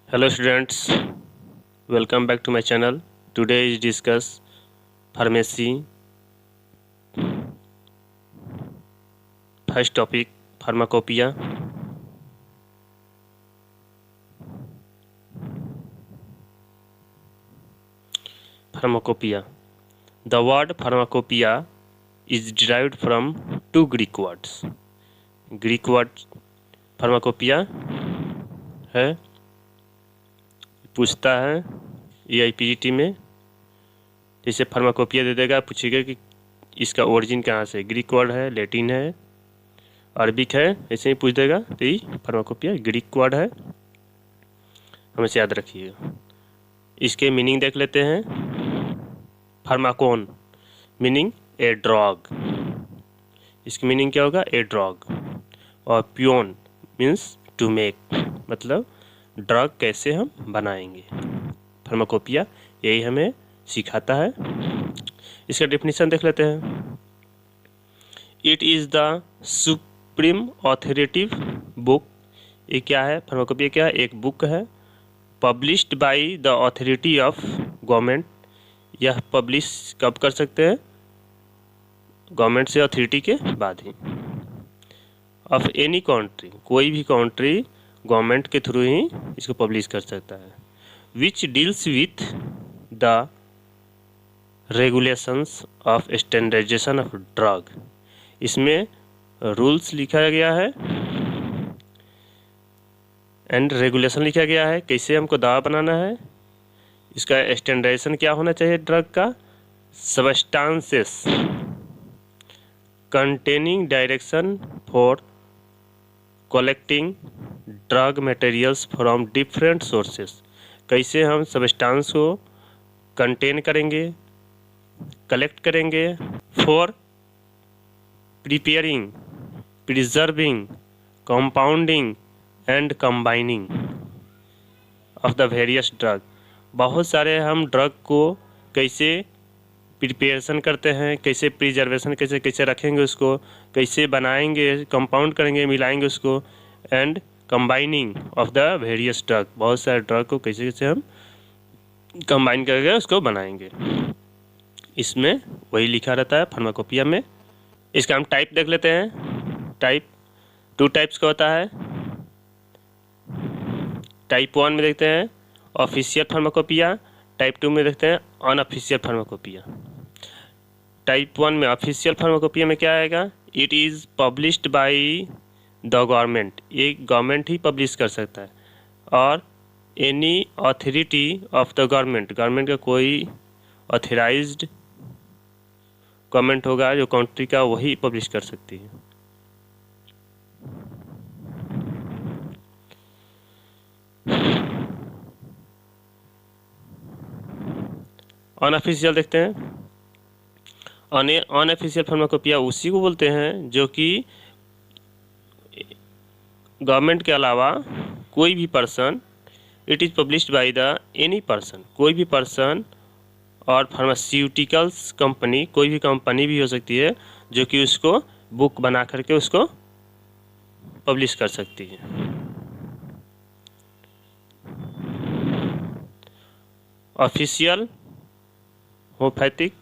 Hello students, welcome back to my channel. Today is discuss pharmacy. First topic, pharmacopoeia. Pharmacopoeia. The word pharmacopoeia is derived from two Greek words. Greek word pharmacopoeia है, पूछता है EIPGT में, जैसे pharmacopoeia दे देगा, पूछेगा कि इसका origin कहाँ से, ग्रीक वर्ड है, लैटिन है, अरबिक है, ऐसे ही पूछ देगा। तो ये फार्माकोपिया ग्रीक वर्ड है, हमेशा याद रखिएगा। इसके मीनिंग देख लेते हैं। फार्माकोन मीनिंग ए ड्रग, इसकी मीनिंग क्या होगा, ए ड्रग। और पियोन मीन्स टू मेक, मतलब ड्रग कैसे हम बनाएंगे। फार्माकोपिया यही हमें सिखाता है। इसका डेफिनेशन देख लेते हैं। It is the supreme authoritative book. ये क्या है, फार्माकोपिया क्या है, एक बुक है, published by the authority of government. यह पब्लिश कब कर सकते हैं, गवर्नमेंट से अथॉरिटी के बाद ही। ऑफ एनी कंट्री, कोई भी कंट्री गवर्नमेंट के थ्रू ही इसको पब्लिश कर सकता है। Which deals with the regulations of standardisation of drug. इसमें रूल्स लिखा गया है एंड रेगुलेशन लिखा गया है, कैसे हमको दवा बनाना है, इसका स्टैंडर्डाइजेशन क्या होना चाहिए ड्रग का। Substances containing direction for collecting drug materials from different sources. कैसे हम सबस्टांस को कंटेन करेंगे, कलेक्ट करेंगे, for preparing, preserving, compounding and combining of the various drug. बहुत सारे हम ड्रग को कैसे प्रिपरेशन करते हैं, कैसे प्रिजर्वेशन कैसे कैसे रखेंगे, उसको कैसे बनाएंगे, कंपाउंड करेंगे, मिलाएंगे उसको, and combining of the various drug. बहुत सारे ड्रग को कैसे कैसे हम कंबाइन करके उसको बनाएंगे, इसमें वही लिखा रहता है फार्माकोपिया में। इसका हम टाइप देख लेते हैं। टाइप टू टाइप्स का होता है। टाइप 1 में देखते हैं ऑफिशियल फार्माकोपिया, टाइप 2 में देखते हैं अनऑफिशियल फार्माकोपिया। टाइप 1 में ऑफिशियल फार्माकोपिया में क्या आएगा, it is published by the government. ये गवर्नमेंट ही पब्लिश कर सकता है, और any authority of the government, government का कोई ऑथराइज्ड गवर्नमेंट होगा जो कंट्री का, वही पब्लिश कर सकती है। अनऑफिशियल देखते हैं। अनऑफिशियल फार्माकोपिया उसी को बोलते हैं जो कि गवर्नमेंट के अलावा कोई भी person, it is published by the any person, कोई भी पर्सन, और फार्मास्यूटिकल्स कंपनी, कोई भी कंपनी भी हो सकती है जो कि उसको बुक बना करके उसको पब्लिश कर सकती है। ऑफिशियल होम्योपैथिक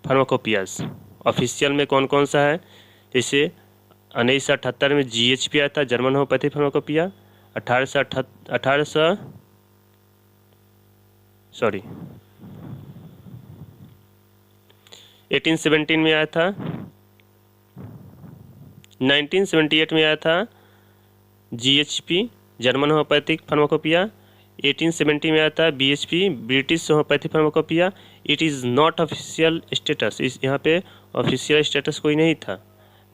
फार्माकोपियाज, ऑफिशियल में कौन कौन सा है, जैसे 1978 में GHP आया था, जर्मन होम्योपैथिक फार्माकोपिया। 1800 1817 में आया था। 1978 में आया था GHP जर्मन होम्योपैथिक फार्माकोपिया। 1870 में आया था BHP British homeopathic pharmacopoeia. It is not official status, इस यहाँ पे ऑफिशियल स्टेटस कोई नहीं था।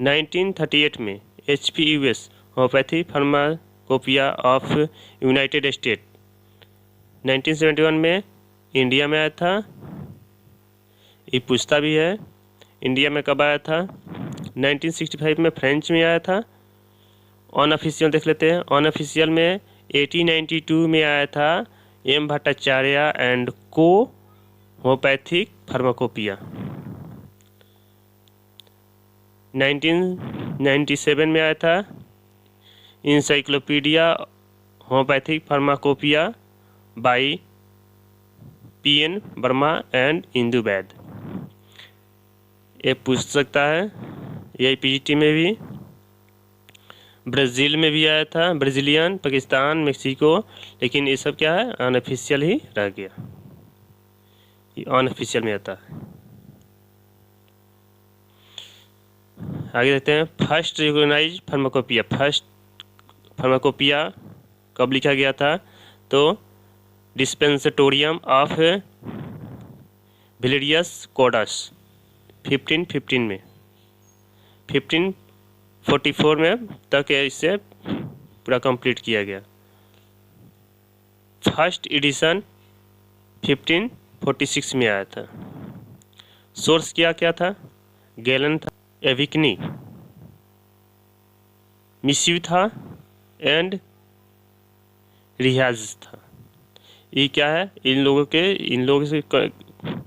1938 में HP US homeopathy pharmacopoeia of United state. 1971 में इंडिया में आया था। ये पूछता भी है इंडिया में कब आया था। 1965 में फ्रेंच में आया था। अनऑफिशियल देख लेते हैं। अनऑफिशियल में 1892 में आया था M Bhattacharya and co homeopathic pharmacopoeia. 1997 में आया था encyclopaedia homeopathic pharmacopoeia by PN Verma and Indu Vaid. ये पूछ सकता है, ये PGT में भी। ब्राज़ील में भी आया था, ब्राज़ीलियन, पाकिस्तान, मेक्सिको, लेकिन ये सब क्या है, अनऑफिशियल ही रह गया। ये अनऑफिशियल में आता है। आगे देखते हैं first recognised pharmacopoeia. First pharmacopoeia कब लिखा गया था, तो डिस्पेंसेटोरियम ऑफ विलेरियस कोडस 1515 में। 1544 में तक इसे पूरा कंप्लीट किया गया। फर्स्ट एडिशन 1546 में आया था। सोर्स क्या था, गैलन था, एविकनी, मिस्यू था एंड रिहाज था। ये क्या है, इन लोगों से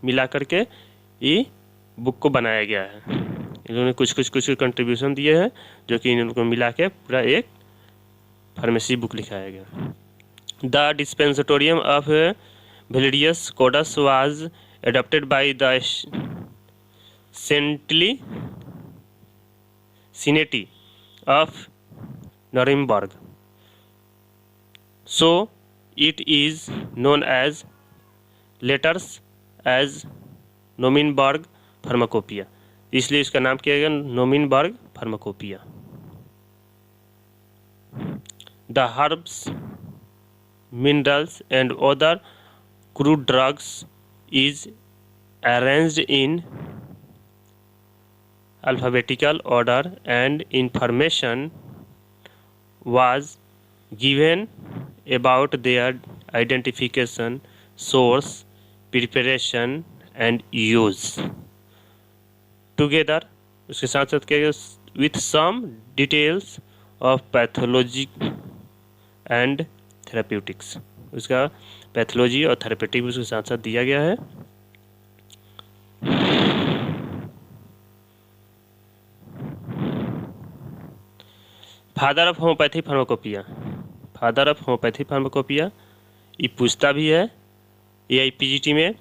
मिला करके ये बुक को बनाया गया है। इन लोगों ने कुछ कंट्रीब्यूशन दिए हैं जो कि इन लोगों को मिला के पूरा एक फार्मेसी बुक लिखाया गया। The dispensatorium of Valerius Cordus was adopted by the Senate of Nuremberg, so it is known as letters as Nomenberg Pharmacopoeia, इसलिए इसका नाम किया गया नोमिनबर्ग pharmacopoeia. The herbs, minerals and other crude drugs is arranged in alphabetical order and information was given about their identification, source, preparation and use together, उसके साथ साथ क्या with some details of pathology and therapeutics, उसका pathology और therapeutic उसके साथ साथ दिया गया है। Father of homeopathy pharmacopoeia. Father of homeopathy pharmacopoeia ये पूछता भी है। ये PGT में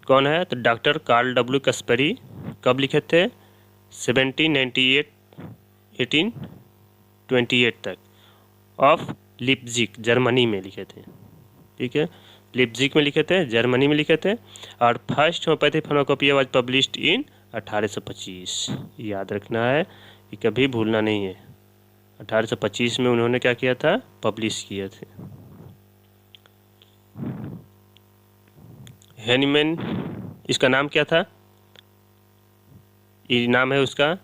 कौन है, तो डॉक्टर कार्ल W कस्पेरी। कब लिखे थे, 1798 1828 तक। ऑफ लिप्जिक जर्मनी में लिखे थे, ठीक है, लिप्जिक में लिखे थे, जर्मनी में लिखे थे। और first homeopathy pharmacopoeia was published in 1825। याद रखना है, ये कभी भूलना नहीं है। 1825 में उन्होंने क्या किया था, पब्लिश किए थे। हैनीमैन, इसका नाम क्या था, ये नाम है उसका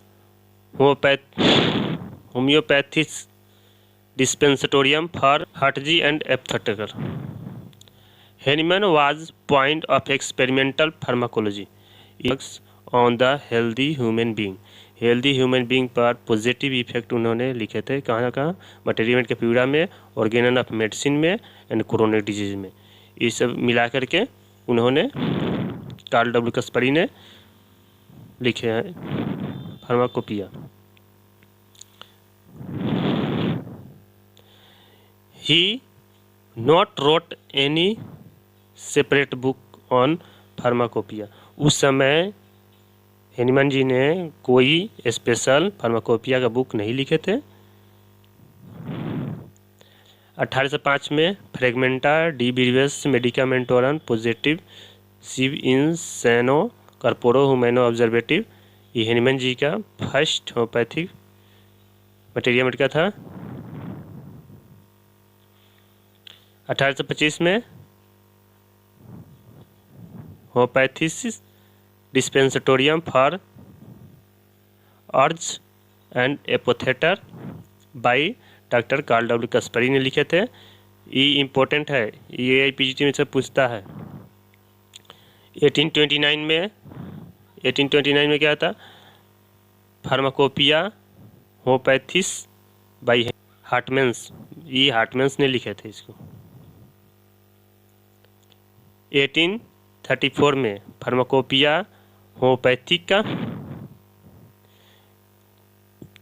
होम्योपैथिस डिस्पेंसेटोरियम फॉर हार्टजी एंड एप्थेटिकल। Hahnemann was point of experimental pharmacology on the healthy human being. Healthy human being पर पॉजिटिव इफेक्ट उन्होंने लिखे थे। कहाँ मटेरियल के प्यूरा में, ऑर्गेनन ऑफ मेडिसिन में एंड कोरोनरी डिजीज में। ये सब मिला करके उन्होंने कार्ल W कस्पेरी ने लिखे हैं pharmacopoeia. He not wrote any separate book on pharmacopoeia. उस समय हैनीमैन जी ने कोई स्पेशल फार्माकोपिया का बुक नहीं लिखे थे। 1805 में फ्रेगमेंटा डी ब्रीवेस मेडिकामेंटोरन पॉजिटिव सिव इन सैनो कॉर्पोरो ह्यूमैनो ऑब्जर्वेटिव, ये हेनीमैन जी का फर्स्ट होम्योपैथिक मटेरियल मेडिका था। 1825 में होम्योपैथिस डिस्पेंसटोरियम फॉर अर्ज एंड एपोथेटर by doctor Carl W Caspari ने लिखे थे। ये इम्पोर्टेंट है, ये आईपीजीटी में से पूछता है। 1829 में क्या था, फार्माकोपिया होम्योपैथिस बाई हार्टमैन्स, ये हार्टमैन्स ने लिखे थे इसको। 1834 में pharmacopoeia homoeopathica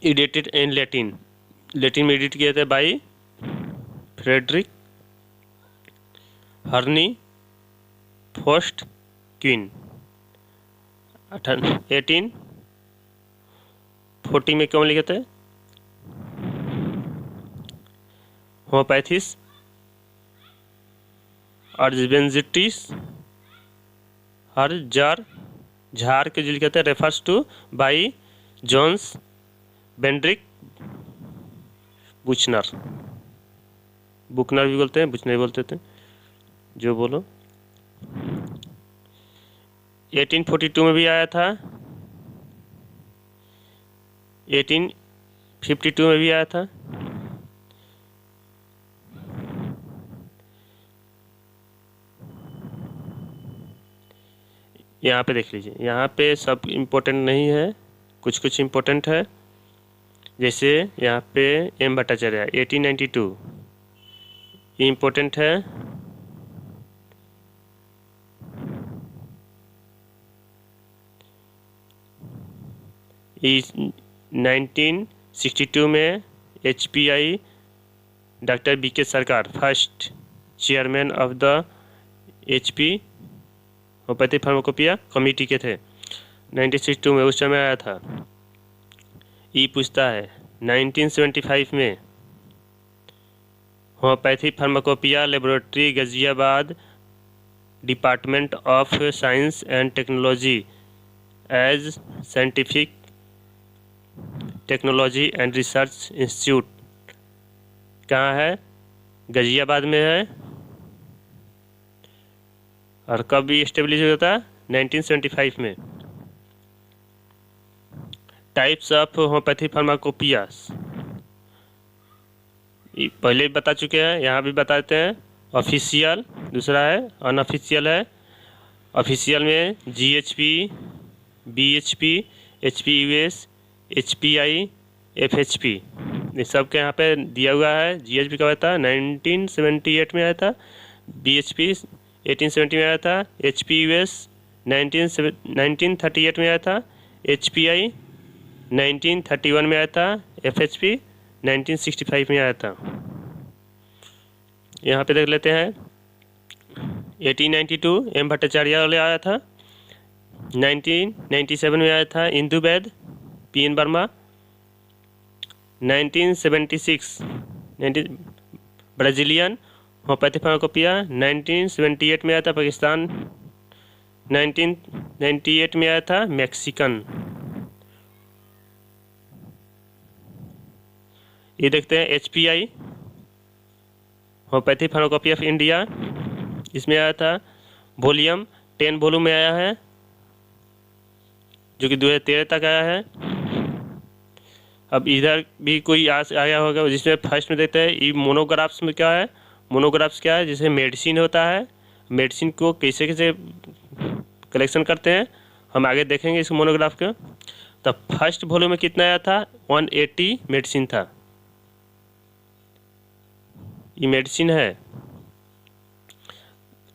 edited in Latin में एडिट किए थे by Frederick Hervey Foster Quin. 1840 में क्यों लिखे थे, होम्योपैथिस अर्जबेंजिटिस हर झार के जो लिखे थे रेफर्स टू बाई जोन्स बेंड्रिक बुचनर भी बोलते हैं, बुचनर भी बोलते थे, जो बोलो। 1842 में भी आया था, 1852 में भी आया था। यहाँ पे देख लीजिए, यहाँ पे सब इम्पोर्टेंट नहीं है, कुछ कुछ इम्पोर्टेंट है। जैसे यहाँ पे एम भट्टाचार्य 1892 ये इम्पोर्टेंट है। इस 1962 में HPI डॉक्टर BK सरकार first chairman of the HP homeopathy pharmacopoeia committee के थे। 1962 में उस समय आया था। ये पूछता है 1975 में homoeopathy pharmacopoeia laboratory Ghaziabad department of science and technology as scientific technology and research institute कहाँ है, गाजियाबाद में है। और कब भी इस्टेब्लिश हुआ था, 1975 में। टाइप्स ऑफ होम्योपैथी फार्माकोपियास पहले भी बता चुके हैं, यहाँ भी बताते हैं। ऑफिशियल, दूसरा है अनऑफिशियल है। ऑफिशियल में GHP, BHP, HPUS, HPI, FHP ये सब के यहाँ पे दिया हुआ है। GHP कब आया था, 1978 में आया था। BHP 1870 में आया था। HPUS 1938 में आया था। HPI 1931 में आया था। FHP 1965 में आया था। यहाँ पे देख लेते हैं 1892 एम भट्टाचार्य वाले आया था। 1997 में आया था इंदु वैद, PN Verma. 1976 Brazilian homeopathy pharmacopoeia. 1978 में आया था पाकिस्तान। 1998 में आया था मैक्सिकन। ये देखते हैं HPI homeopathy pharmacopoeia of India, इसमें आया था वॉल्यूम 10 वॉल्यूम में आया है, जो कि 2013 तक आया है। अब इधर भी कोई आया होगा जिसमें फर्स्ट में देखते हैं ये मोनोग्राफ्स में क्या है। मोनोग्राफ्स क्या है, जैसे मेडिसिन होता है, मेडिसिन को कैसे कैसे कलेक्शन करते हैं हम आगे देखेंगे इस मोनोग्राफ को। तो फर्स्ट वॉल्यूम में कितना आया था, 180 मेडिसिन था। ये मेडिसिन है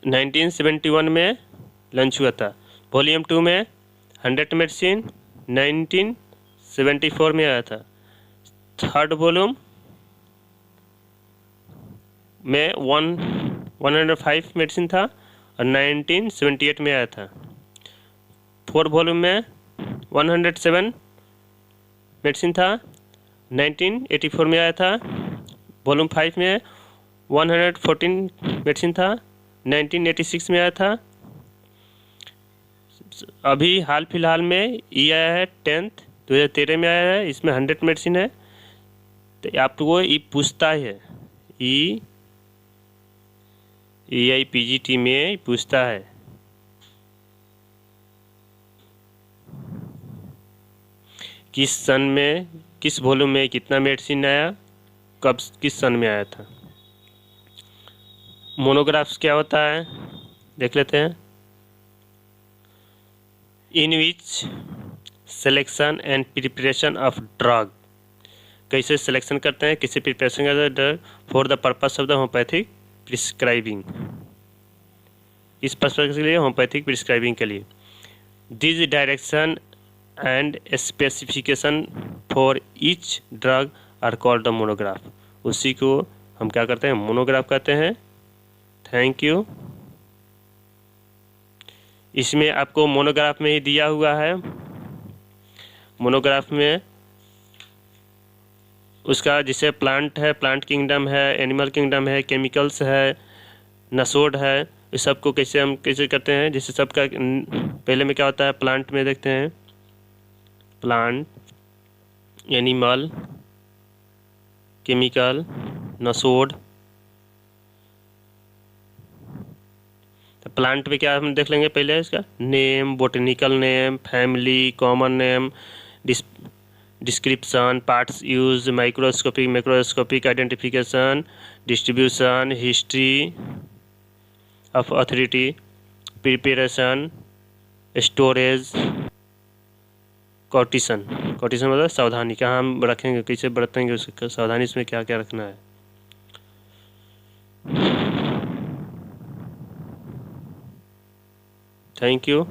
1971 में लॉन्च हुआ था। वॉल्यूम 2 में 100 मेडिसिन 1974 में आया था। थर्ड वॉल्यूम में 105 मेडिसिन था और 1978 में आया था। फोर्थ वॉल्यूम में 107 मेडिसिन था, 1984 में आया था। वॉल्यूम 5 में 114 मेडिसिन था, 1986 में आया था। अभी हाल फिलहाल में ई आया है 10th 2013 में आया है, इसमें 100 मेडिसिन है। तो आपको ये पूछता है, EIPGT में पूछता है किस सन में, किस वॉल्यूम में कितना मेडिसिन आया, कब, किस सन में आया था। मोनोग्राफ्स क्या होता है देख लेते हैं। In which selection and preparation of drug, कैसे सिलेक्शन करते हैं, कैसे प्रिपरेशन करते हैं drug for the purpose of the homeopathic prescribing, इस पर्पस के लिए होम्योपैथिक प्रिस्क्राइबिंग के लिए। This direction and specification for each drug are called the monograph, उसी को हम क्या करते हैं, मोनोग्राफ कहते हैं। Thank you. इसमें आपको मोनोग्राफ में ही दिया हुआ है, मोनोग्राफ में उसका जैसे प्लांट है, प्लांट किंगडम है, एनिमल किंगडम है, केमिकल्स है, नसोड है, इस सब को कैसे हम कैसे करते हैं। जैसे सबका पहले में क्या होता है, प्लांट में देखते हैं, प्लांट, एनिमल, केमिकल, नसोड। तो प्लांट में क्या हम देख लेंगे, पहले इसका name, botanical name, family, common name, description, parts use, microscopic, macroscopic identification, distribution, history of authority, preparation, storage, caution. Caution मतलब सावधानी, कहाँ हम रखेंगे, कैसे बरतेंगे, उसकी सावधानी, इसमें क्या क्या रखना है। Thank you.